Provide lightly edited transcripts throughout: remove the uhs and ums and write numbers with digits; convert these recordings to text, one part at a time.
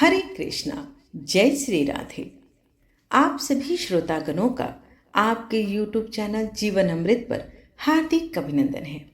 हरे कृष्णा। जय श्री राधे। आप सभी श्रोतागणों का आपके YouTube चैनल जीवन अमृत पर हार्दिक अभिनंदन है।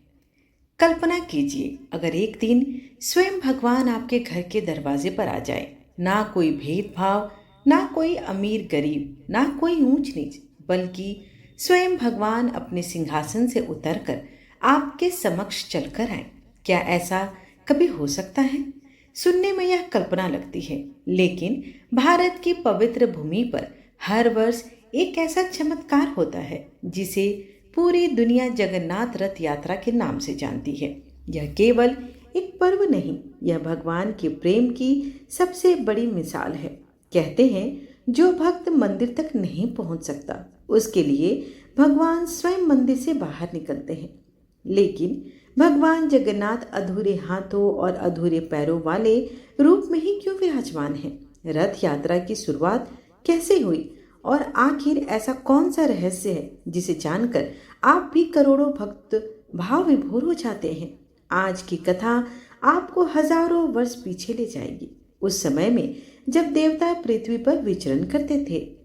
कल्पना कीजिए, अगर एक दिन स्वयं भगवान आपके घर के दरवाजे पर आ जाए। ना कोई भेदभाव, ना कोई अमीर गरीब, ना कोई ऊंच नीच, बल्कि स्वयं भगवान अपने सिंहासन से उतरकर आपके समक्ष चलकर आए। क्या ऐसा कभी हो सकता है? सुनने में यह कल्पना लगती है, लेकिन भारत की पवित्र भूमि पर हर वर्ष एक ऐसा चमत्कार होता है जिसे पूरी दुनिया जगन्नाथ रथ यात्रा के नाम से जानती है। यह केवल एक पर्व नहीं, यह भगवान के प्रेम की सबसे बड़ी मिसाल है। कहते हैं, जो भक्त मंदिर तक नहीं पहुंच सकता, उसके लिए भगवान स्वयं मंदिर से बाहर निकलते हैं। लेकिन भगवान जगन्नाथ अधूरे हाथों और अधूरे पैरों वाले रूप में ही क्यों विराजमान हैं? रथ यात्रा की शुरुआत कैसे हुई और आखिर ऐसा कौन सा रहस्य है जिसे जानकर आप भी करोड़ों भक्त भाव विभोर हो जाते हैं? आज की कथा आपको हजारों वर्ष पीछे ले जाएगी, उस समय में जब देवता पृथ्वी पर विचरण करते थे,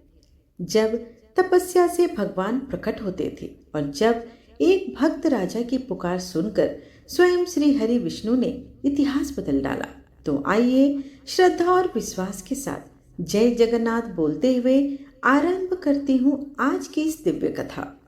जब तपस्या से भगवान प्रकट होते थे और जब एक भक्त राजा की पुकार सुनकर स्वयं श्री हरि विष्णु ने इतिहास बदल डाला। तो आइए श्रद्धा और विश्वास के साथ जय जगन्नाथ बोलते हुए आरंभ करती हूँ आज की इस दिव्य कथा।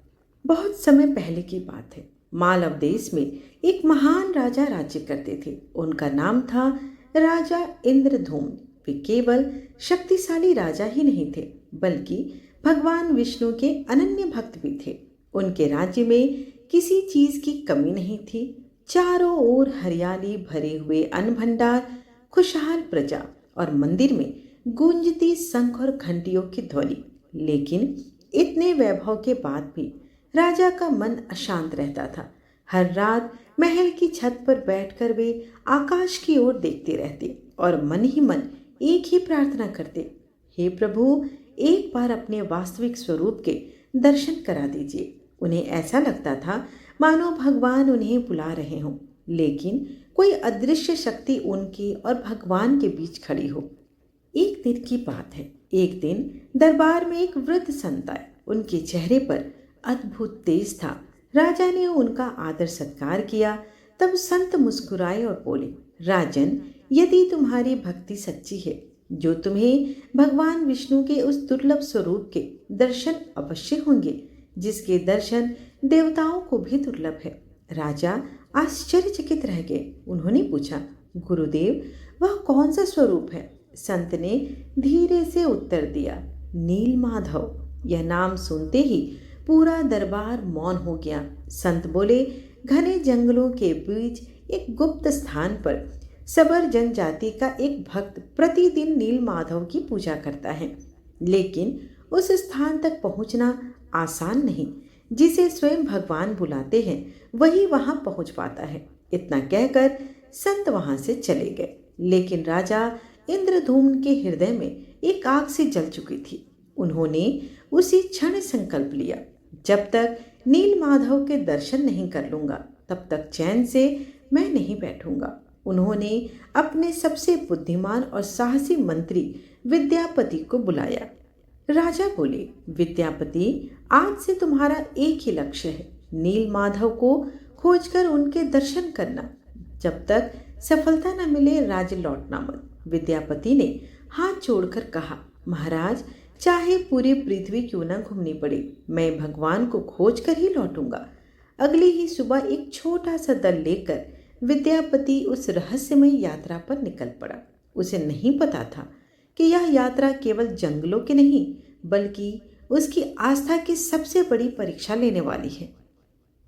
बहुत समय पहले की बात है। मालव देश में एक महान राजा राज्य करते थे। उनका नाम था राजा इंद्रधूम्न। वे केवल शक्तिशाली राजा ही नहीं थे, बल्कि भगवान विष्णु के अनन्य भक्त भी थे। उनके राज्य में किसी चीज की कमी नहीं थी। चारों ओर हरियाली भरे हुए अन्न भंडार, खुशहाल प्रजा और मंदिर में गूंजती शंख और घंटियों की ध्वनि। लेकिन इतने वैभव के बाद भी राजा का मन अशांत रहता था। हर रात महल की छत पर बैठकर वे आकाश की ओर देखते रहते और मन ही मन एक ही प्रार्थना करते, हे प्रभु, एक बार अपने वास्तविक स्वरूप के दर्शन करा दीजिए। उन्हें ऐसा लगता था मानो भगवान उन्हें बुला रहे हों, लेकिन कोई अदृश्य शक्ति उनके और भगवान के बीच खड़ी हो। एक दिन की बात है। एक दिन दरबार में एक वृद्ध संत आए। उनके चेहरे पर अद्भुत तेज था। राजा ने उनका आदर सत्कार किया। तब संत मुस्कुराए और बोले, राजन, यदि तुम्हारी भक्ति सच्ची है, जो तुम्हें भगवान विष्णु के उस दुर्लभ स्वरूप के दर्शन अवश्य होंगे, जिसके दर्शन देवताओं को भी दुर्लभ है। राजा आश्चर्यचकित रह गए। उन्होंने पूछा, गुरुदेव, वह कौन सा स्वरूप है? संत ने धीरे से उत्तर दिया, नीलमाधव। यह नाम सुनते ही पूरा दरबार मौन हो गया। संत बोले, घने जंगलों के बीच एक गुप्त स्थान पर सबर जनजाति का एक भक्त प्रतिदिन नीलमाधव की पूजा करता है, लेकिन उस स्थान तक पहुंचना आसान नहीं। जिसे स्वयं भगवान बुलाते हैं वही वहां पहुंच पाता है। इतना कहकर संत वहां से चले गए। लेकिन राजा इंद्रधूम्न के हृदय में एक आग से जल चुकी थी। उन्होंने उसी क्षण संकल्प लिया, जब तक नीलमाधव के दर्शन नहीं कर लूंगा, तब तक चैन से मैं नहीं बैठूंगा। उन्होंने अपने सबसे बुद्धिमान और साहसी मंत्री विद्यापति को बुलाया। राजा बोले, विद्यापति, आज से तुम्हारा एक ही लक्ष्य है, नीलमाधव को खोजकर उनके दर्शन करना। जब तक सफलता न मिले राज्य लौटना मत। विद्यापति ने हाथ जोड़कर कहा, महाराज, चाहे पूरी पृथ्वी क्यों न घूमनी पड़े, मैं भगवान को खोज कर ही लौटूंगा। अगली ही सुबह एक छोटा सा दल लेकर विद्यापति उस रहस्यमय यात्रा पर निकल पड़ा। उसे नहीं पता था कि यह यात्रा केवल जंगलों की नहीं, बल्कि उसकी आस्था की सबसे बड़ी परीक्षा लेने वाली है।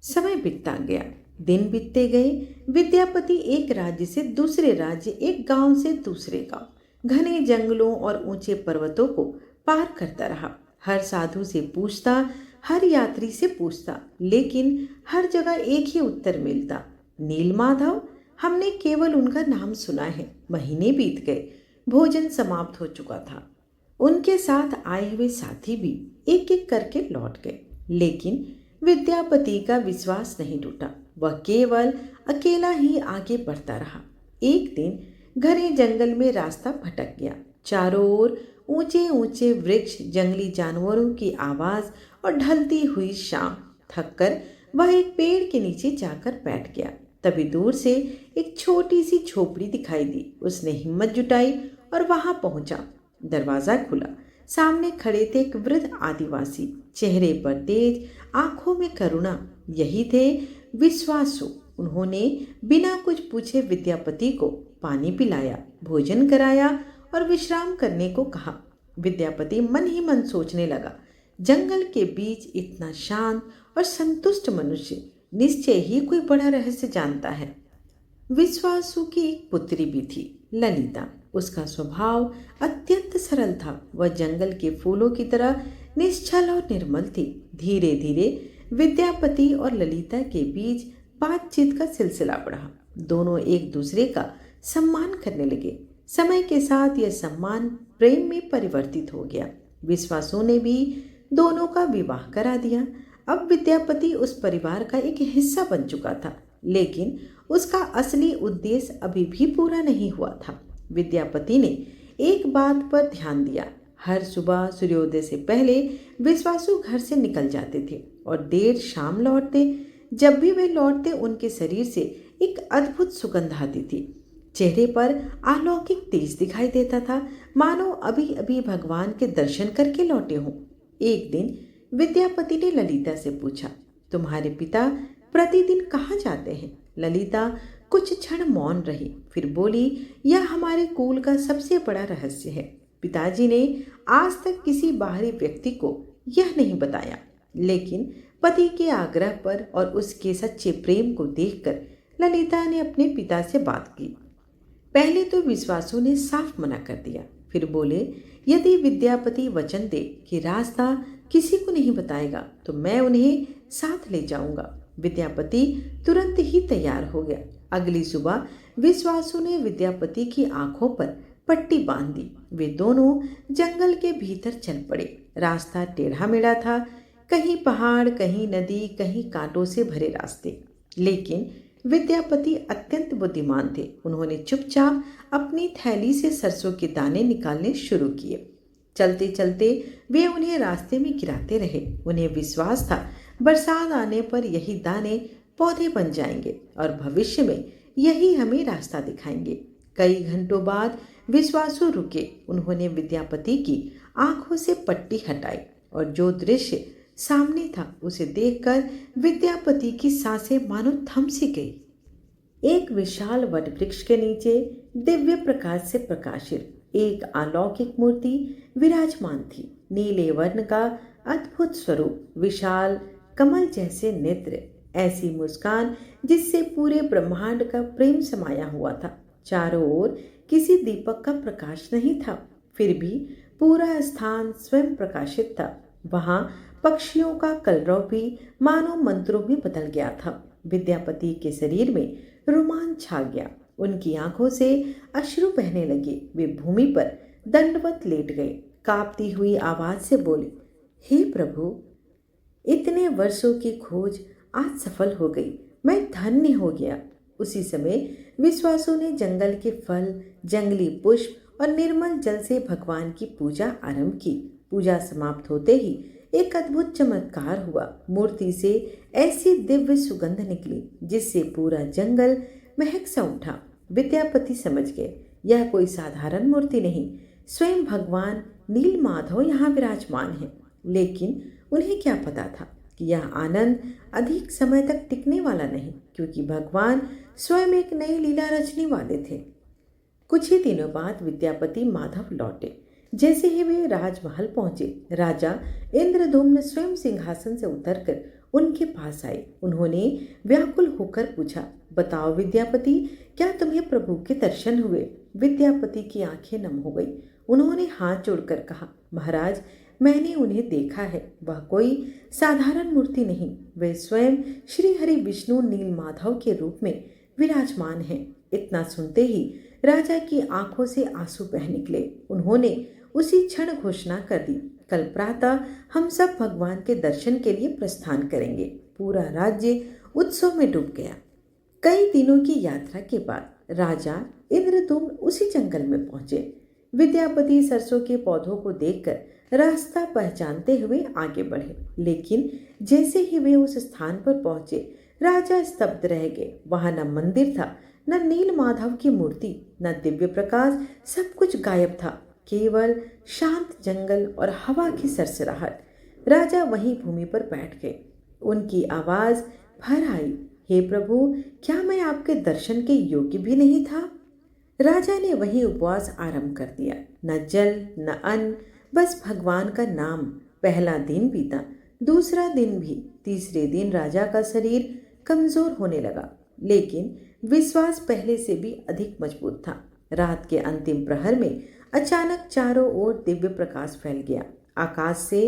समय बीतता गया, दिन बीतते गए। विद्यापति एक राज्य से दूसरे राज्य, एक गांव से दूसरे गांव, घने जंगलों और ऊंचे पर्वतों को पार करता रहा। हर साधु से पूछता, हर यात्री से पूछता, लेकिन हर जगह एक ही उत्तर मिलता, नीलमाधव। हमने केवल उनका नाम सुना है। महीने बीत गए, भोजन समाप्त हो चुका था। उनके साथ आए हुए साथी भी एक एक करके लौट गए, लेकिन विद्यापति का विश्वास नहीं टूटा। वह केवल अकेला ही आगे बढ़ता रहा। एक दिन घने जंगल में रास्ता भटक गया। चारों ओर ऊंचे ऊंचे वृक्ष, जंगली जानवरों की आवाज और ढलती हुई शाम। थककर वह एक पेड़ के नीचे जाकर बैठ गया। तभी दूर से एक छोटी सी झोपड़ी दिखाई दी। उसने हिम्मत जुटाई और वहां पहुंचा। दरवाजा खुला। सामने खड़े थे एक वृद्ध आदिवासी, चेहरे पर तेज, आंखों में करुणा। यही थे विश्वासु। उन्होंने बिना कुछ पूछे विद्यापति को पानी पिलाया, भोजन कराया और विश्राम करने को कहा। विद्यापति मन ही मन सोचने लगा, जंगल के बीच इतना शांत और संतुष्ट मनुष्य निश्चय ही कोई बड़ा रहस्य जानता है। विश्वासु की एक पुत्री भी थी, ललिता। उसका स्वभाव अत्यंत सरल था। वह जंगल के फूलों की तरह निश्चल और निर्मल थी। धीरे धीरे विद्यापति और ललिता के बीच बातचीत का सिलसिला बढ़ा। दोनों एक दूसरे का सम्मान करने लगे। समय के साथ यह सम्मान प्रेम में परिवर्तित हो गया। विश्वासु ने भी दोनों का विवाह करा दिया। अब विद्यापति उस परिवार का एक हिस्सा बन चुका था, लेकिन उसका असली उद्देश्य अभी भी पूरा नहीं हुआ था। विद्यापति ने एक बात पर ध्यान दिया। हर सुबह सूर्योदय से पहले विश्वासु घर से निकल जाते थे और देर शाम लौटते। जब भी वे लौटते, उनके शरीर से एक अद्भुत सुगंध आती थी। चेहरे पर अलौकिक तेज दिखाई देता था, मानो अभी अभी भगवान के दर्शन करके लौटे हों। एक दिन विद्यापति ने ललिता से पूछा, तुम्हारे पिता प्रतिदिन कहाँ जाते हैं? ललिता कुछ क्षण मौन रही, फिर बोली, यह हमारे कुल का सबसे बड़ा रहस्य है। पिताजी ने आज तक किसी बाहरी व्यक्ति को यह नहीं बताया, लेकिन पति के आग्रह पर और उसके सच्चे प्रेम को देखकर ललिता ने अपने पिता से बात की। पहले तो विश्वासु ने साफ मना कर दिया, फिर बोले, यदि विद्यापति वचन दे कि रास्ता किसी को नहीं बताएगा तो मैं उन्हें साथ ले जाऊंगा। विद्यापति तुरंत ही तैयार हो गया। अगली सुबह विश्वासु ने विद्यापति की आंखों पर पट्टी बांध दी। वे दोनों जंगल के भीतर चल पड़े। रास्ता टेढ़ा मेढ़ा था, कहीं पहाड़, कहीं नदी, कहीं कांटों से भरे रास्ते। लेकिन विद्यापति अत्यंत बुद्धिमान थे। उन्होंने चुपचाप अपनी थैली से सरसों के दाने निकालने शुरू किए। चलते चलते वे उन्हें रास्ते में गिराते रहे। उन्हें विश्वास था बरसात आने पर यही दाने पौधे बन जाएंगे और भविष्य में यही हमें रास्ता दिखाएंगे। कई घंटों बाद विश्वासु रुके। उन्होंने विद्यापति की आंखों से पट्टी हटाई और जो दृश्य सामने था उसे देखकर विद्यापति की सांसें मानो थम सी गई। एक विशाल वटवृक्ष के नीचे दिव्य प्रकाश से प्रकाशित एक अलौकिक मूर्ति विराजमान थी। नीले वर्ण का अद्भुत स्वरूप, विशाल कमल जैसे नेत्र, ऐसी मुस्कान जिससे पूरे ब्रह्मांड का प्रेम समाया हुआ था। चारों ओर किसी दीपक का प्रकाश नहीं था, फिर भी पूरा स्थान स्वयं प्रकाशित था। वहां पक्षियों का कलरव भी मानो मंत्रों में बदल गया था। विद्यापति के शरीर में रोमांच छा गया। उनकी आंखों से अश्रु बहने लगे। वे भूमि पर दंडवत लेट गए। कांपती हुई आवाज से बोले, हे प्रभु, इतने वर्षों की खोज आज सफल हो गई। मैं धन्य हो गया। उसी समय विश्वासु ने जंगल के फल, जंगली पुष्प और निर्मल जल से भगवान की पूजा आरंभ की। पूजा समाप्त होते ही एक अद्भुत चमत्कार हुआ। मूर्ति से ऐसी दिव्य सुगंध निकली जिससे पूरा जंगल महक सा उठा। विद्यापति समझ गए, यह कोई साधारण मूर्ति नहीं, स्वयं भगवान नीलमाधव यहाँ विराजमान है। लेकिन उन्हें क्या पता था कि यह आनंद अधिक समय तक टिकने वाला नहीं, क्योंकि भगवान स्वयं एक नई लीला रचने वाले थे। कुछ ही दिनों बाद विद्यापति माधव लौटे। जैसे ही वे राजमहल पहुंचे, राजा इंद्रदुम्न स्वयं सिंहासन से उतरकर उनके पास आए। उन्होंने व्याकुल होकर पूछा, बताओ विद्यापति, क्या तुम्हें प्रभु के दर्शन हुए? विद्यापति की आंखें नम हो गई। उन्होंने हाथ जोड़कर कहा, महाराज, मैंने उन्हें देखा है। वह कोई साधारण मूर्ति नहीं, वे स्वयं श्री हरि विष्णु नीलमाधव के रूप में विराजमान हैं। इतना सुनते ही राजा की आंखों से आंसू बह निकले। उन्होंने उसी क्षण घोषणा कर दी, कल प्रातः हम सब भगवान के दर्शन के लिए प्रस्थान करेंगे। पूरा राज्य उत्सव में डूब गया। कई दिनों की यात्रा के बाद राजा इंद्रदुम्न उसी जंगल में पहुंचे। विद्यापति सरसों के पौधों को देखकर रास्ता पहचानते हुए आगे बढ़े, लेकिन जैसे ही वे उस स्थान पर पहुंचे, राजा स्तब्ध रह गए। वहां न मंदिर था, न नील माधव की मूर्ति, न दिव्य प्रकाश, सब कुछ गायब था। केवल शांत जंगल और हवा की सरसराहट। राजा वहीं भूमि पर बैठ गए। उनकी आवाज भर आई, हे प्रभु, क्या मैं आपके दर्शन के योग्य भी नहीं था? राजा ने वही उपवास आरंभ कर दिया। न जल न अन्न, बस भगवान का नाम। पहला दिन बीता, दूसरा दिन भी। तीसरे दिन राजा का शरीर कमजोर होने लगा, लेकिन विश्वास पहले से भी अधिक मजबूत था। रात के अंतिम प्रहर में अचानक चारों ओर दिव्य प्रकाश फैल गया। आकाश से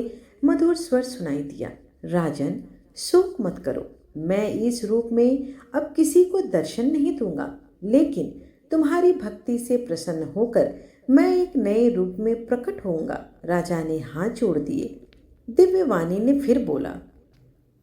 मधुर स्वर सुनाई दिया, राजन, शोक मत करो। मैं इस रूप में अब किसी को दर्शन नहीं दूंगा, लेकिन तुम्हारी भक्ति से प्रसन्न होकर मैं एक नए रूप में प्रकट होऊंगा। राजा ने हाथ जोड़ दिए। दिव्य वाणी ने फिर बोला,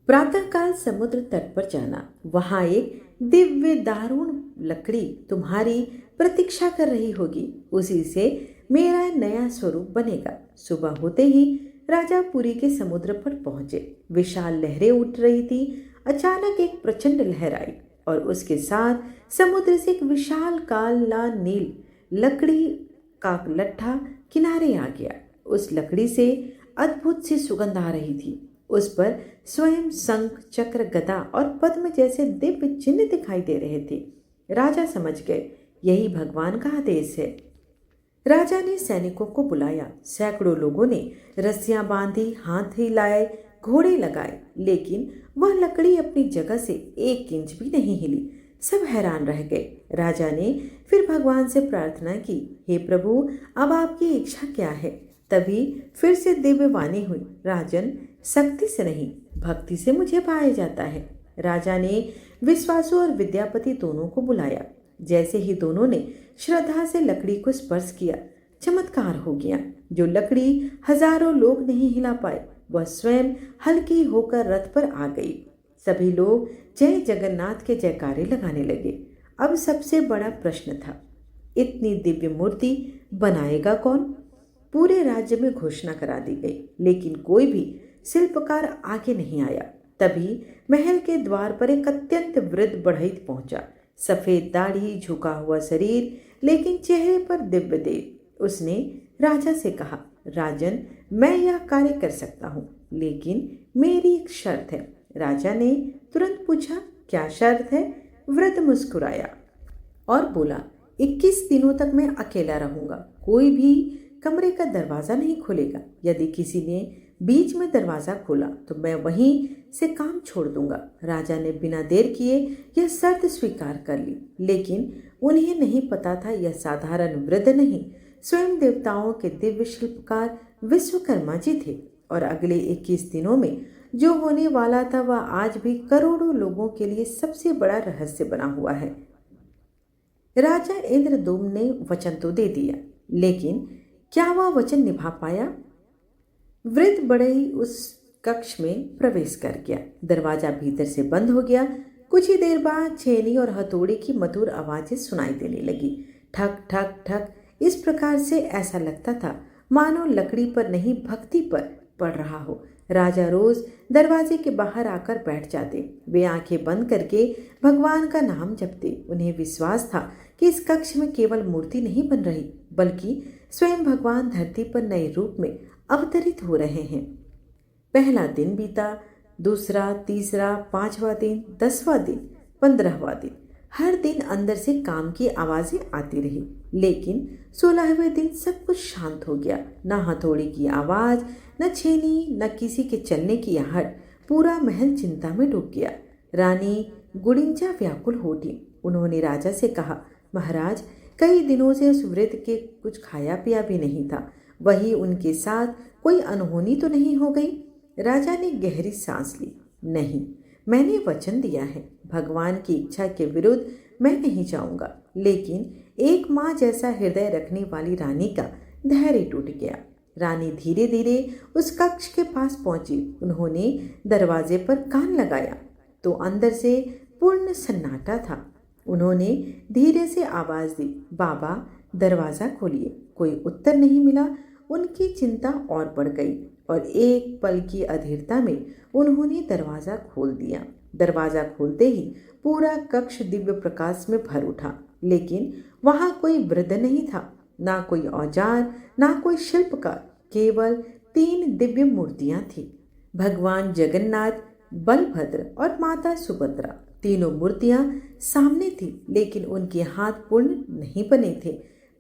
प्रातःकाल समुद्र तट पर जाना। वहां एक दिव्य दारुण लकड़ी तुम्हारी प्रतीक्षा कर रही होगी। उसी से मेरा नया स्वरूप बनेगा। सुबह होते ही राजा पुरी के समुद्र पर पहुंचे। विशाल लहरें उठ रही थी। अचानक एक प्रचंड लहर आई और उसके साथ समुद्र से एक विशाल काला नील लकड़ी का लट्ठा किनारे आ गया। उस लकड़ी से अद्भुत सी सुगंध आ रही थी। उस पर स्वयं शंख, चक्र, गदा और पद्म जैसे दिव्य चिन्ह दिखाई दे रहे थे। राजा समझ गए, यही भगवान का आदेश है। राजा ने सैनिकों को बुलाया। सैकड़ों लोगों ने रस्सियां बांधी, हाथ हिलाए, घोड़े लगाए, लेकिन वह लकड़ी अपनी जगह से 1 इंच भी नहीं हिली। सब हैरान रह गए। राजा ने फिर भगवान से प्रार्थना की, हे प्रभु, अब आपकी इच्छा क्या है? तभी फिर से दिव्य वाणी हुई, राजन, शक्ति से नहीं, भक्ति से मुझे पाया जाता है। राजा ने विश्वासु और विद्यापति दोनों को बुलाया। जैसे ही दोनों ने श्रद्धा से लकड़ी को स्पर्श किया, चमत्कार हो गया। जो लकड़ी हजारों लोग नहीं हिला पाए, वह स्वयं हल्की होकर रथ पर आ गई। सभी लोग जय जगन्नाथ के जयकारे लगाने लगे। अब सबसे बड़ा प्रश्न था, इतनी दिव्य मूर्ति बनाएगा कौन? पूरे राज्य में घोषणा करा दी गई, लेकिन कोई भी शिल्पकार आगे नहीं आया। तभी महल के द्वार पर एक अत्यंत वृद्ध बढ़ई पहुंचा। सफेद दाढ़ी, झुका हुआ शरीर, लेकिन चेहरे पर दिव्य तेज। उसने राजा से कहा, राजन, मैं यह कार्य कर सकता हूँ, लेकिन मेरी एक शर्त है। राजा ने तुरंत पूछा, क्या शर्त है? वृद्ध मुस्कुराया और बोला, 21 दिनों तक मैं अकेला रहूंगा। कोई भी कमरे का दरवाजा नहीं खोलेगा। यदि किसी ने बीच में दरवाजा खोला तो मैं वहीं से काम छोड़ दूंगा। राजा ने बिना देर किए यह शर्त स्वीकार कर ली, लेकिन उन्हें नहीं पता था यह साधारण वृद्ध नहीं, स्वयं देवताओं के दिव्य शिल्पकार विश्वकर्मा जी थे। और अगले 21 दिनों में जो होने वाला था वह आज भी करोड़ों लोगों के लिए सबसे बड़ा रहस्य बना हुआ है। राजा इंद्रदुम्न ने वचन तो दे दिया, लेकिन क्या वह वचन निभा पाया? वृद्ध बढ़ई उस कक्ष में प्रवेश कर गया। दरवाजा भीतर से बंद हो गया। कुछ ही देर बाद छेनी और हथौड़ी की मधुर आवाजें सुनाई देने लगी, ठक ठक ठक। इस प्रकार से ऐसा लगता था मानो लकड़ी पर नहीं, भक्ति पर पड़ रहा हो। राजा रोज दरवाजे के बाहर आकर बैठ जाते। वे आंखें बंद करके भगवान का नाम जपते। उन्हें विश्वास था कि इस कक्ष में केवल मूर्ति नहीं बन रही, बल्कि स्वयं भगवान धरती पर नए रूप में अवतरित हो रहे हैं। पहला दिन बीता, दूसरा, तीसरा, 5वां दिन, 10वां दिन, 15वां दिन। हर दिन अंदर से काम की आवाजें आती रही, लेकिन 16वें दिन सब कुछ शांत हो गया। न हथौड़ी की आवाज, न छेनी, न किसी के चलने की आहट। पूरा महल चिंता में डूब गया। रानी गुड़िंचा व्याकुल हो उठी। उन्होंने राजा से कहा, महाराज, कई दिनों से उस वृद्ध के कुछ खाया पिया भी नहीं था। वही उनके साथ कोई अनहोनी तो नहीं हो गई? राजा ने गहरी सांस ली। नहीं, मैंने वचन दिया है, भगवान की इच्छा के विरुद्ध मैं नहीं जाऊंगा। लेकिन एक माँ जैसा हृदय रखने वाली रानी का धैर्य टूट गया। रानी धीरे धीरे उस कक्ष के पास पहुंची। उन्होंने दरवाजे पर कान लगाया तो अंदर से पूर्ण सन्नाटा था। उन्होंने धीरे से आवाज दी, बाबा दरवाजा खोलिए। कोई उत्तर नहीं मिला। उनकी चिंता और बढ़ गई और एक पल की अधीरता में उन्होंने दरवाजा खोल दिया। दरवाजा खोलते ही पूरा कक्ष दिव्य प्रकाश में भर उठा, लेकिन वहां कोई वृद्ध नहीं था, ना कोई औजार, ना कोई शिल्पकार। केवल 3 दिव्य मूर्तियां थी, भगवान जगन्नाथ, बलभद्र और माता सुभद्रा। तीनों मूर्तियां सामने थी, लेकिन उनके हाथ पूर्ण नहीं बने थे,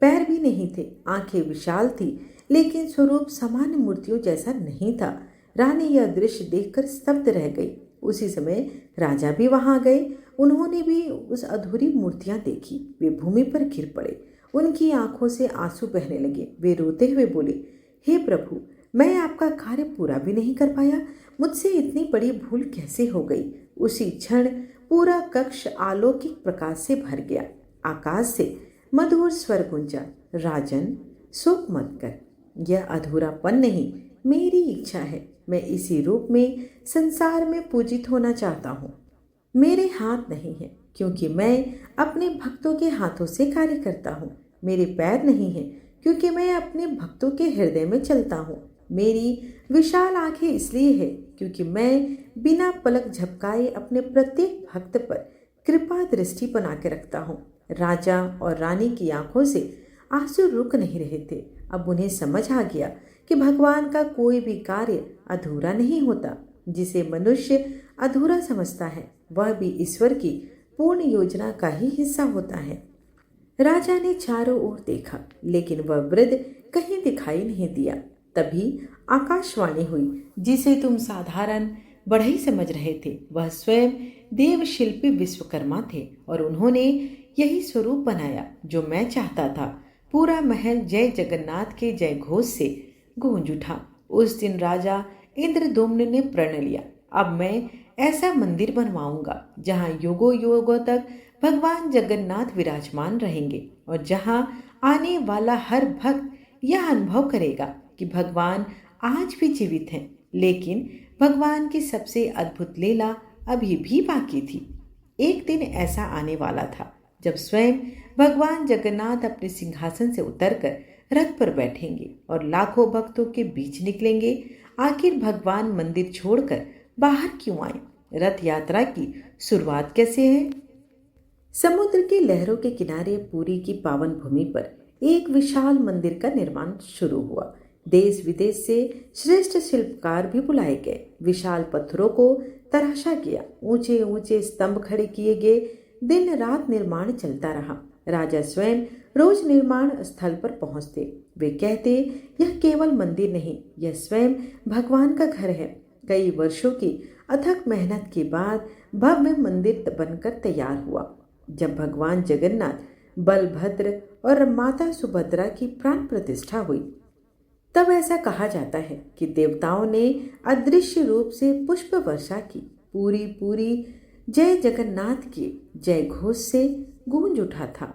पैर भी नहीं थे। आंखें विशाल थी, लेकिन स्वरूप सामान्य मूर्तियों जैसा नहीं था। रानी यह दृश्य देखकर स्तब्ध रह गई। उसी समय राजा भी वहां गए। उन्होंने भी उस अधूरी मूर्तियां देखी। वे भूमि पर गिर पड़े। उनकी आंखों से आंसू बहने लगे। वे रोते हुए बोले, हे प्रभु, मैं आपका कार्य पूरा भी नहीं कर पाया। मुझसे इतनी बड़ी भूल कैसे हो गई। उसी क्षण पूरा कक्ष अलौकिक प्रकाश से भर गया। आकाश से मधुर स्वर गूंजा, राजन शोक मत कर, यह अधूरापन नहीं, मेरी इच्छा है। मैं इसी रूप में संसार में पूजित होना चाहता हूँ। मेरे हाथ नहीं है, क्योंकि मैं अपने भक्तों के हाथों से कार्य करता हूँ। मेरे पैर नहीं हैं, क्योंकि मैं अपने भक्तों के हृदय में चलता हूँ। मेरी विशाल आंखें इसलिए है, क्योंकि मैं बिना पलक झपकाए अपने प्रत्येक भक्त पर कृपा दृष्टि बना के रखता हूँ। राजा और रानी की आंखों से आंसू रुक नहीं रहे थे। अब उन्हें समझ आ गया कि भगवान का कोई भी कार्य अधूरा नहीं होता। जिसे मनुष्य अधूरा समझता है, वह भी ईश्वर की पूर्ण योजना का ही हिस्सा होता है। राजा ने चारों ओर देखा, लेकिन वह वृद्ध कहीं दिखाई नहीं दिया। तभी आकाशवाणी हुई, जिसे तुम साधारण बढ़ई समझ रहे थे, वह स्वयं देव शिल्पी विश्वकर्मा थे और उन्होंने यही स्वरूप बनाया जो मैं चाहता था। पूरा महल जय जगन्नाथ के जय घोष से गूंज उठा। उस दिन राजा इंद्रदुम्न ने प्रण लिया, अब मैं ऐसा मंदिर बनवाऊंगा जहां युगों युगों तक भगवान जगन्नाथ विराजमान रहेंगे और जहां आने वाला हर भक्त यह अनुभव करेगा कि भगवान आज भी जीवित हैं, लेकिन भगवान की सबसे अद्भुत लीला अभी भी बाकी थी। एक दिन ऐसा आने वाला था जब स्वयं भगवान जगन्नाथ अपने सिंहासन से उतरकर रथ पर बैठेंगे और लाखों भक्तों के बीच निकलेंगे। आखिर भगवान मंदिर छोड़कर बाहर क्यों आए? रथ यात्रा की शुरुआत कैसे है? समुद्र की लहरों के किनारे पुरी की पावन भूमि पर एक विशाल मंदिर का निर्माण शुरू हुआ। देश विदेश से श्रेष्ठ शिल्पकार भी बुलाए गए। विशाल पत्थरों को तराशा गया, ऊंचे ऊंचे स्तंभ खड़े किए गए। दिन रात निर्माण चलता रहा। राजा स्वयं रोज निर्माण स्थल पर पहुंचते। वे कहते, यह केवल मंदिर नहीं, यह स्वयं भगवान का घर है। कई वर्षों की अथक मेहनत के बाद भव्य मंदिर बनकर तैयार हुआ। जब भगवान जगन्नाथ, बलभद्र और माता सुभद्रा की प्राण प्रतिष्ठा हुई, तब ऐसा कहा जाता है कि देवताओं ने अदृश्य रूप से पुष्प वर्षा की। पूरी पूरी जय जगन्नाथ के जय घोष से गूंज उठा था।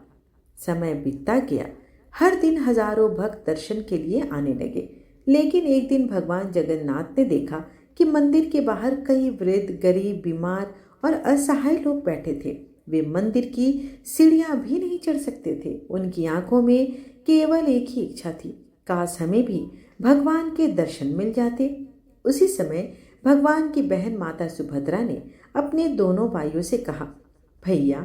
समय बीतता गया। हर दिन हजारों भक्त दर्शन के लिए आने लगे। लेकिन एक दिन भगवान जगन्नाथ ने देखा कि मंदिर के बाहर कई वृद्ध, गरीब, बीमार और असहाय लोग बैठे थे। वे मंदिर की सीढ़ियां भी नहीं चढ़ सकते थे। उनकी आंखों में केवल एक ही इच्छा थी, काश हमें भी भगवान के दर्शन मिल जाते। उसी समय भगवान की बहन माता सुभद्रा ने अपने दोनों भाइयों से कहा, भैया,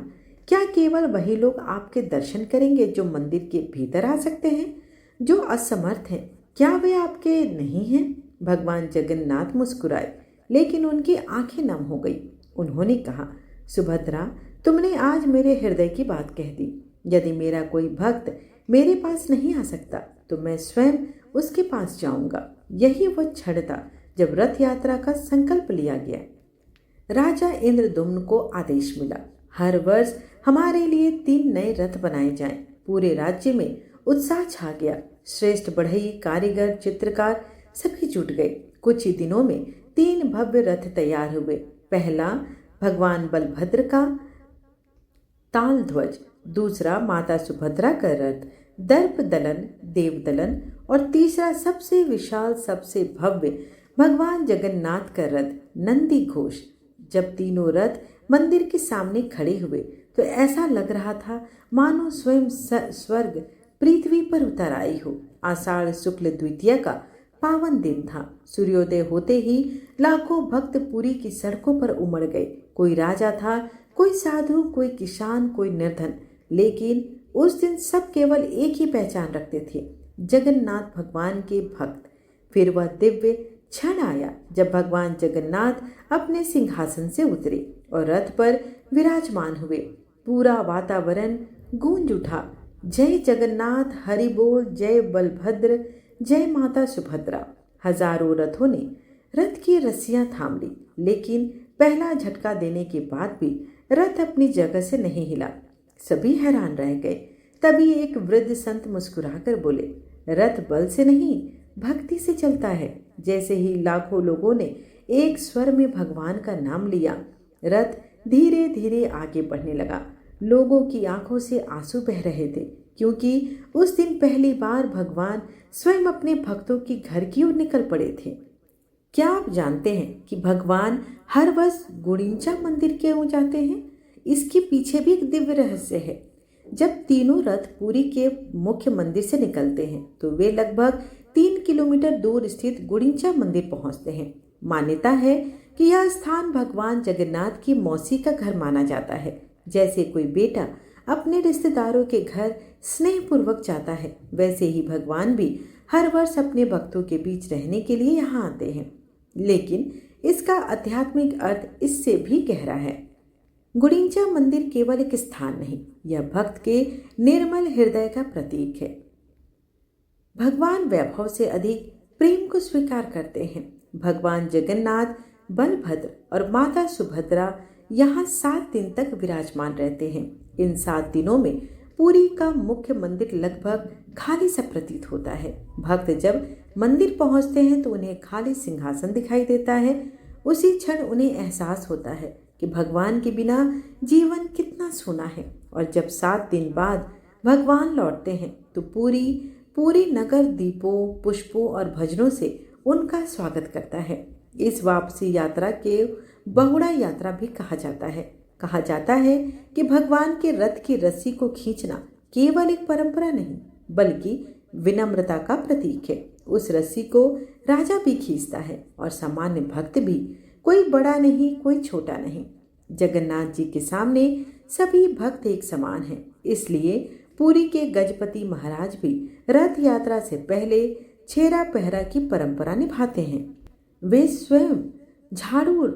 क्या केवल वही लोग आपके दर्शन करेंगे जो मंदिर के भीतर आ सकते हैं? जो असमर्थ हैं, क्या वे आपके नहीं हैं? भगवान जगन्नाथ मुस्कुराए, लेकिन उनकी आंखें नम हो गई। उन्होंने कहा, सुभद्रा, तुमने आज मेरे हृदय की बात कह दी। यदि मेरा कोई भक्त मेरे पास नहीं आ सकता तो मैं स्वयं उसके पास जाऊंगा। यही वह क्षण था जब रथ यात्रा का संकल्प लिया गया। राजा इंद्रदुम्न को आदेश मिला, हर वर्ष हमारे लिए 3 नए रथ बनाए जाएं। पूरे राज्य में उत्साह छा गया। श्रेष्ठ बढ़ई, कारीगर, चित्रकार सभी जुट गए। कुछ ही दिनों में 3 भव्य रथ तैयार हुए। पहला भगवान बलभद्र का ताल ध्वज, दूसरा माता सुभद्रा का रथ दर्प दलन, देव दलन और तीसरा सबसे विशाल, सबसे भव्य भगवान जगन्नाथ का रथ नंदी घोष। जब तीनों रथ मंदिर के सामने खड़े हुए तो ऐसा लग रहा था मानो स्वयं स्वर्ग पृथ्वी पर उतर आई हो। आषाढ़ शुक्ल द्वितीया का पावन दिन था। सूर्योदय होते ही लाखों भक्त पुरी की सड़कों पर उमड़ गए। कोई राजा था, कोई साधु, कोई किसान, कोई निर्धन, लेकिन उस दिन सब केवल एक ही पहचान रखते थे, जगन्नाथ भगवान के भक्त। फिर वह दिव्य क्षण आया जब भगवान जगन्नाथ अपने सिंहासन से उतरे और रथ पर विराजमान हुए। पूरा वातावरण गूंज उठा, जय जगन्नाथ, हरि बोल, जय बलभद्र, जय माता सुभद्रा। हजारों रथों ने रथ की रस्सियां थाम ली, लेकिन पहला झटका देने के बाद भी रथ अपनी जगह से नहीं हिला। सभी हैरान रह गए। तभी एक वृद्ध संत मुस्कुराकर बोले, रथ बल से नहीं, भक्ति से चलता है। जैसे ही लाखों लोगों ने एक स्वर में भगवान का नाम लिया, रथ धीरे धीरे आगे बढ़ने लगा। लोगों की आंखों से आंसू बह रहे थे, क्योंकि उस दिन पहली बार भगवान स्वयं अपने भक्तों की घर की ओर निकल पड़े थे। क्या आप जानते हैं कि भगवान हर वर्ष गुड़िंचा मंदिर क्यों जाते हैं? इसके पीछे भी एक दिव्य रहस्य है। जब तीनों रथ पुरी के मुख्य मंदिर से निकलते हैं तो वे लगभग 3 किलोमीटर दूर स्थित गुड़िंचा मंदिर पहुंचते हैं। मान्यता है कि यह स्थान भगवान जगन्नाथ की मौसी का घर माना जाता है। जैसे कोई बेटा अपने रिश्तेदारों के घर स्नेहपूर्वक जाता है, वैसे ही भगवान भी हर वर्ष अपने भक्तों के बीच रहने के लिए यहाँ आते हैं। लेकिन इसका आध्यात्मिक अर्थ इससे भी गहरा है। गुड़िंचा मंदिर केवल एक स्थान नहीं, यह भक्त के निर्मल हृदय का प्रतीक है। भगवान वैभव से अधिक प्रेम को स्वीकार करते हैं। भगवान जगन्नाथ, बलभद्र और माता सुभद्रा यहाँ 7 दिन तक विराजमान रहते हैं। इन 7 दिनों में पुरी का मुख्य मंदिर लगभग खाली सा प्रतीत होता है। भक्त जब मंदिर पहुंचते हैं तो उन्हें खाली सिंहासन दिखाई देता है। उसी क्षण उन्हें एहसास होता है कि भगवान के बिना जीवन कितना सूना है। और जब 7 दिन बाद भगवान लौटते हैं तो पूरी नगर दीपों, पुष्पों और भजनों से उनका स्वागत करता है। इस वापसी यात्रा के बहुड़ा यात्रा भी कहा जाता है। कहा जाता है कि भगवान के रथ की रस्सी को खींचना केवल एक परंपरा नहीं, बल्कि विनम्रता का प्रतीक है। उस रस्सी को राजा भी खींचता है और सामान्य भक्त भी। कोई बड़ा नहीं, कोई छोटा नहीं। जगन्नाथ जी के सामने सभी भक्त एक समान हैं। इसलिए पुरी के गजपति महाराज भी रथ यात्रा से पहले छेरा पहरा की परंपरा निभाते हैं। वे स्वयं झाड़ू,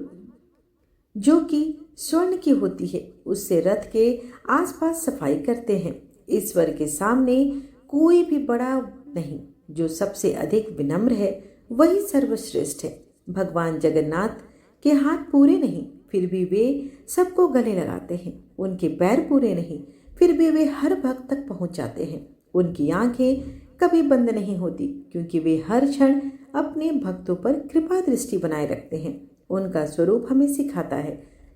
जो कि स्वर्ण की होती है, उससे रथ के आसपास सफाई करते हैं। ईश्वर के सामने कोई भी बड़ा नहीं, जो सबसे अधिक विनम्र है वही सर्वश्रेष्ठ है। भगवान जगन्नाथ के हाथ पूरे नहीं, फिर भी वे सबको गले लगाते हैं। उनके पैर पूरे नहीं, फिर भी वे हर भक्त तक पहुंच जाते हैं। उनकी आंखें कभी बंद नहीं होती, क्योंकि वे हर क्षण अपने भक्तों पर कृपा दृष्टि बनाए रखते हैं। उनका स्वरूप हमें सिखाता है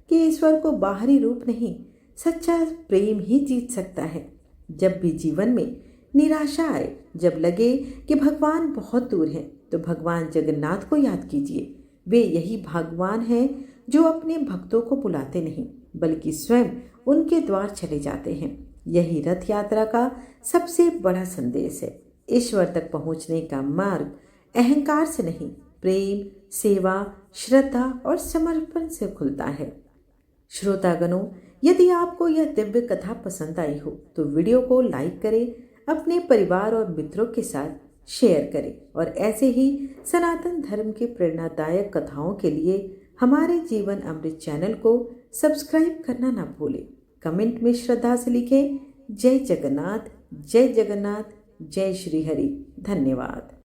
कि ईश्वर को बाहरी रूप नहीं, सच्चा प्रेम ही जीत सकता है। जब भी जीवन में निराशा आए, जब लगे कि भगवान बहुत दूर हैं, तो भगवान जगन्नाथ को याद कीजिए। वे यही भगवान हैं जो अपने भक्तों को बुलाते नहीं, बल्कि स्वयं उनके द्वार चले जाते हैं। यही रथ यात्रा का सबसे बड़ा संदेश है। ईश्वर तक पहुंचने का मार्ग अहंकार से नहीं, प्रेम, सेवा, श्रद्धा और समर्पण से खुलता है। श्रोतागणों, यदि आपको यह दिव्य कथा पसंद आई हो तो वीडियो को लाइक करें, अपने परिवार और मित्रों के साथ शेयर करें और ऐसे ही सनातन धर्म की प्रेरणादायक कथाओं के लिए हमारे जीवन अमृत चैनल को सब्सक्राइब करना ना भूलें। कमेंट में श्रद्धा से लिखें, जय जगन्नाथ, जय जगन्नाथ, जय श्री हरि। धन्यवाद।